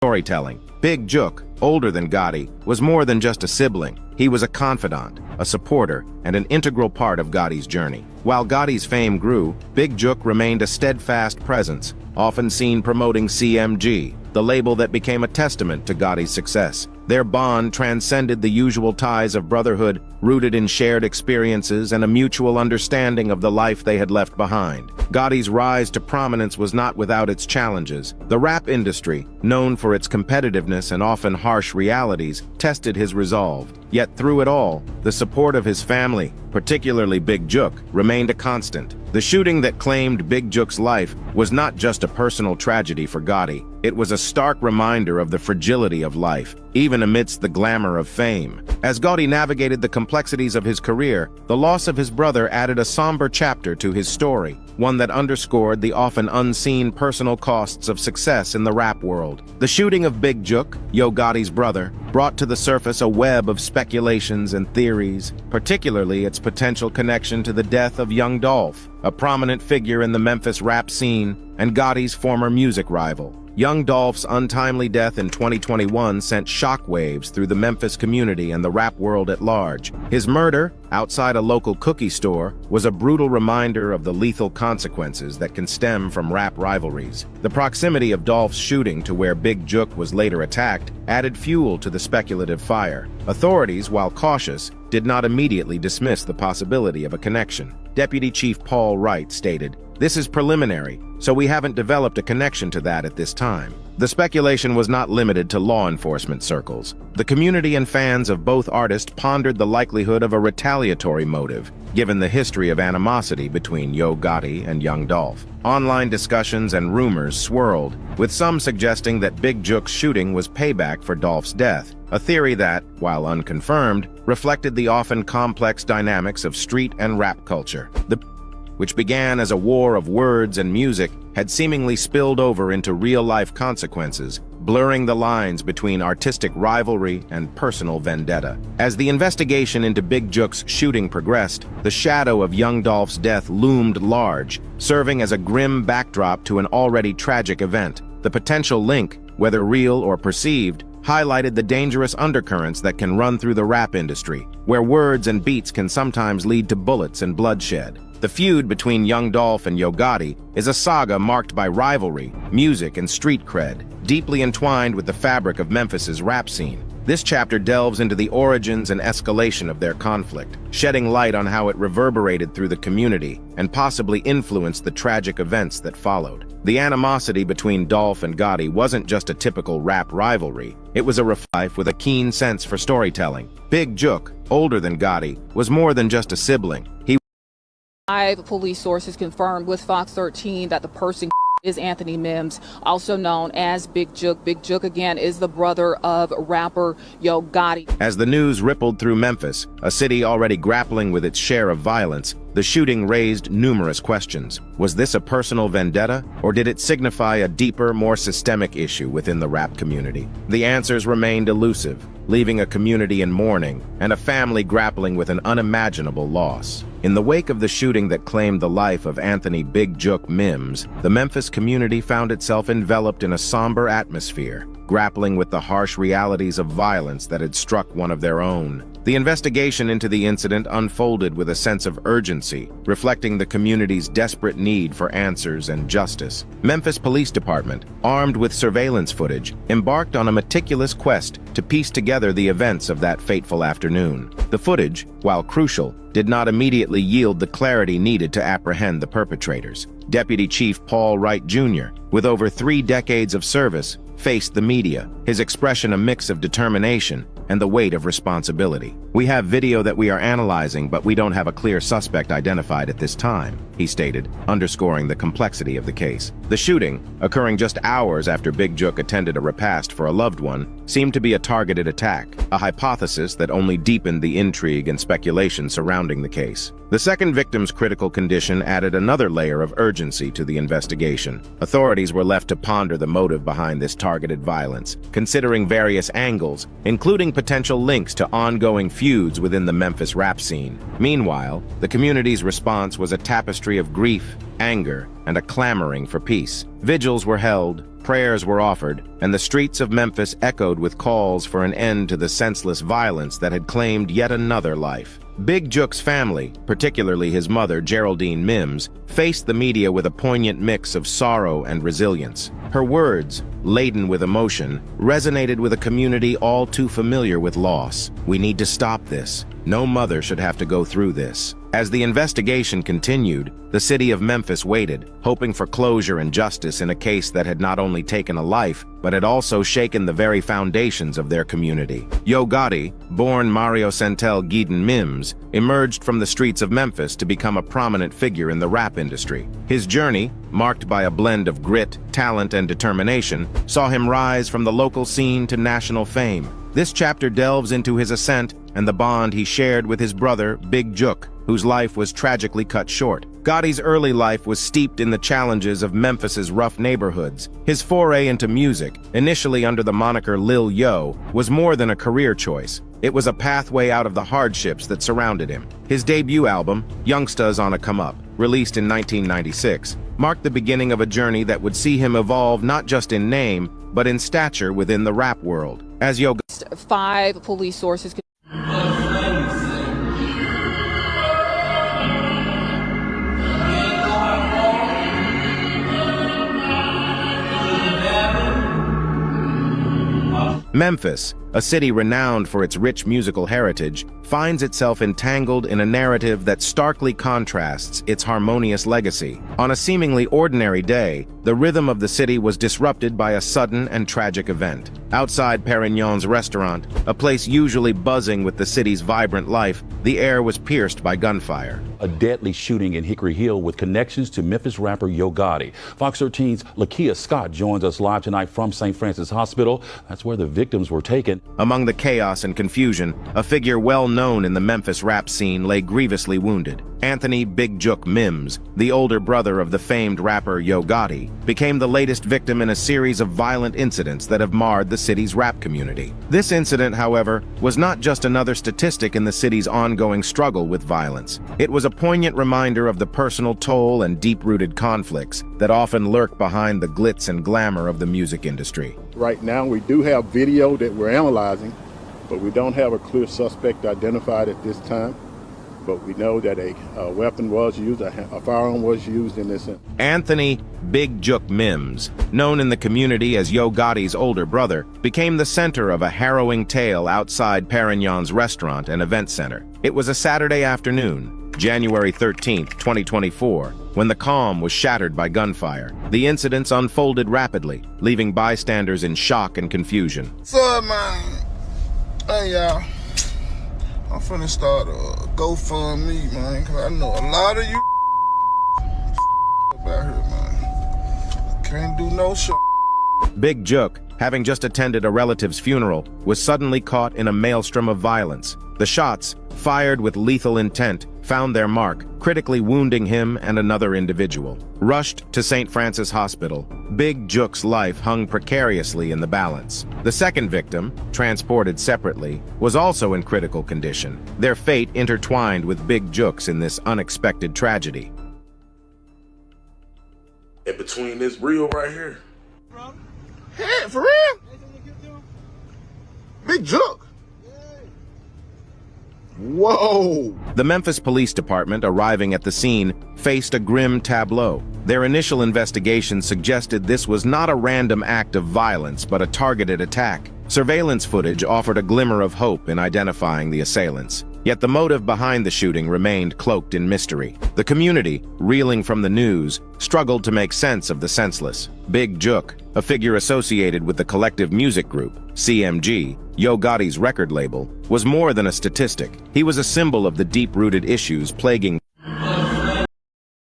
Storytelling. Big Jook, older than Gotti, was more than just a sibling. He was a confidant, a supporter, and an integral part of Gotti's journey. While Gotti's fame grew, Big Jook remained a steadfast presence, often seen promoting CMG, the label that became a testament to Gotti's success. Their bond transcended the usual ties of brotherhood, rooted in shared experiences and a mutual understanding of the life they had left behind. Gotti's rise to prominence was not without its challenges. The rap industry, known for its competitiveness and often harsh realities, tested his resolve. Yet through it all, the support of his family, particularly Big Jook, remained a constant. The shooting that claimed Big Jook's life was not just a personal tragedy for Gotti. It was a stark reminder of the fragility of life, even amidst the glamour of fame. As Gotti navigated the complexities of his career, the loss of his brother added a somber chapter to his story, one that underscored the often unseen personal costs of success in the rap world. The shooting of Big Jook, Yo Gotti's brother, brought to the surface a web of speculations and theories, particularly its potential connection to the death of Young Dolph, a prominent figure in the Memphis rap scene and Gotti's former music rival. Young Dolph's untimely death in 2021 sent shockwaves through the Memphis community and the rap world at large. His murder, outside a local cookie store, was a brutal reminder of the lethal consequences that can stem from rap rivalries. The proximity of Dolph's shooting to where Big Jook was later attacked added fuel to the speculative fire. Authorities, while cautious, did not immediately dismiss the possibility of a connection. Deputy Chief Paul Wright stated, "This is preliminary, so we haven't developed a connection to that at this time." The speculation was not limited to law enforcement circles. The community and fans of both artists pondered the likelihood of a retaliatory motive, given the history of animosity between Yo Gotti and Young Dolph. Online discussions and rumors swirled, with some suggesting that Big Jook's shooting was payback for Dolph's death, a theory that, while unconfirmed, reflected the often complex dynamics of street and rap culture. Which began as a war of words and music, had seemingly spilled over into real-life consequences, blurring the lines between artistic rivalry and personal vendetta. As the investigation into Big Jook's shooting progressed, the shadow of Young Dolph's death loomed large, serving as a grim backdrop to an already tragic event. The potential link, whether real or perceived, highlighted the dangerous undercurrents that can run through the rap industry, where words and beats can sometimes lead to bullets and bloodshed. The feud between Young Dolph and Yo Gotti is a saga marked by rivalry, music, and street cred, deeply entwined with the fabric of Memphis's rap scene. This chapter delves into the origins and escalation of their conflict, shedding light on how it reverberated through the community and possibly influenced the tragic events that followed. The animosity between Dolph and Gotti wasn't just a typical rap rivalry. It was a life with a keen sense for storytelling. Big Jook, older than Gotti, was more than just a sibling. Police sources confirmed with Fox 13 that the person is Anthony Mims, also known as Big Jook. Big Jook, again, is the brother of rapper Yo Gotti. As the news rippled through Memphis, a city already grappling with its share of violence, the shooting raised numerous questions. Was this a personal vendetta, or did it signify a deeper, more systemic issue within the rap community? The answers remained elusive, leaving a community in mourning and a family grappling with an unimaginable loss. In the wake of the shooting that claimed the life of Anthony Big Jook Mims, the Memphis community found itself enveloped in a somber atmosphere, grappling with the harsh realities of violence that had struck one of their own. The investigation into the incident unfolded with a sense of urgency, reflecting the community's desperate need for answers and justice. Memphis Police Department, armed with surveillance footage, embarked on a meticulous quest to piece together the events of that fateful afternoon. The footage, while crucial, did not immediately yield the clarity needed to apprehend the perpetrators. Deputy Chief Paul Wright Jr., with over 3 decades of service, faced the media, his expression a mix of determination and the weight of responsibility. "We have video that we are analyzing, but we don't have a clear suspect identified at this time," he stated, underscoring the complexity of the case. The shooting, occurring just hours after Big Jook attended a repast for a loved one, seemed to be a targeted attack, a hypothesis that only deepened the intrigue and speculation surrounding the case. The second victim's critical condition added another layer of urgency to the investigation. Authorities were left to ponder the motive behind this targeted violence, considering various angles, including potential links to ongoing feuds within the Memphis rap scene. Meanwhile, the community's response was a tapestry of grief, anger, and a clamoring for peace. Vigils were held, prayers were offered, and the streets of Memphis echoed with calls for an end to the senseless violence that had claimed yet another life. Big Jook's family, particularly his mother, Geraldine Mims, faced the media with a poignant mix of sorrow and resilience. Her words, laden with emotion, resonated with a community all too familiar with loss. "We need to stop this. No mother should have to go through this." As the investigation continued, the city of Memphis waited, hoping for closure and justice in a case that had not only taken a life, but had also shaken the very foundations of their community. Yo Gotti, born Mario Centel Guiden Mims, emerged from the streets of Memphis to become a prominent figure in the rap industry. His journey, marked by a blend of grit, talent, and determination, saw him rise from the local scene to national fame. This chapter delves into his ascent and the bond he shared with his brother, Big Jook, whose life was tragically cut short. Gotti's early life was steeped in the challenges of Memphis's rough neighborhoods. His foray into music, initially under the moniker Lil Yo, was more than a career choice. It was a pathway out of the hardships that surrounded him. His debut album, Youngsters on a Come Up, released in 1996, marked the beginning of a journey that would see him evolve not just in name, but in stature within the rap world. As Yo 5 police sources Memphis, a city renowned for its rich musical heritage, finds itself entangled in a narrative that starkly contrasts its harmonious legacy. On a seemingly ordinary day, the rhythm of the city was disrupted by a sudden and tragic event. Outside Perignon's restaurant, a place usually buzzing with the city's vibrant life, the air was pierced by gunfire. A deadly shooting in Hickory Hill with connections to Memphis rapper Yo Gotti. Fox 13's Lakia Scott joins us live tonight from St. Francis Hospital. That's where the victims were taken. Among the chaos and confusion, a figure well known in the Memphis rap scene lay grievously wounded. Anthony Big Jook Mims, the older brother of the famed rapper Yo Gotti, became the latest victim in a series of violent incidents that have marred the city's rap community. This incident, however, was not just another statistic in the city's ongoing struggle with violence. It was a poignant reminder of the personal toll and deep-rooted conflicts that often lurk behind the glitz and glamour of the music industry. Right now, we do have video that we're analyzing, but we don't have a clear suspect identified at this time. But we know that a weapon was used, a firearm was used in this incident. Anthony Big Jook Mims, known in the community as Yo Gotti's older brother, became the center of a harrowing tale outside Perignon's restaurant and event center. It was a Saturday afternoon, January 13th, 2024, when the calm was shattered by gunfire. The incidents unfolded rapidly, leaving bystanders in shock and confusion. So, man, hey, y'all. I'm finna start a GoFundMe, man, because I know a lot of you about here, man. Can't do no shit. Big Jook, having just attended a relative's funeral, was suddenly caught in a maelstrom of violence. The shots, fired with lethal intent, found their mark, critically wounding him and another individual. Rushed to St. Francis Hospital, Big Jook's life hung precariously in the balance. The second victim, transported separately, was also in critical condition, their fate intertwined with Big Jook's in this unexpected tragedy. And between this reel right here. Hey, for real? Big Jook. Whoa! The Memphis Police Department, arriving at the scene, faced a grim tableau. Their initial investigation suggested this was not a random act of violence, but a targeted attack. Surveillance footage offered a glimmer of hope in identifying the assailants. Yet the motive behind the shooting remained cloaked in mystery. The community, reeling from the news, struggled to make sense of the senseless. Big Jook, a figure associated with the collective music group, CMG, Yo Gotti's record label, was more than a statistic. He was a symbol of the deep-rooted issues plaguing